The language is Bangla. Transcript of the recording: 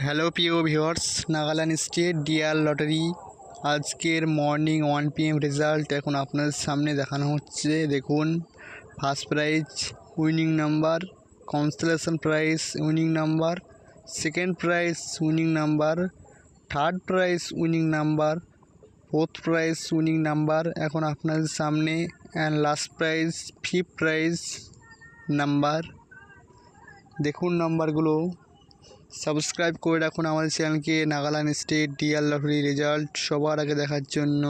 হ্যালো প্রিয় viewers, Nagaland state dear lottery আজকের মর্নিং 1 PM রেজাল্ট এখন আপনাদের সামনে দেখানো হচ্ছে। দেখুন, first prize winning number, constellation prize winning number, second prize winning number, third prize winning number, fourth prize winning number এখন আপনাদের সামনে, and last prize fifth prize number. দেখুন নাম্বারগুলো। সাবস্ক্রাইব করে রাখুন আমাদের চ্যানেলকে Nagaland state dear lottery result সবার আগে দেখার জন্য।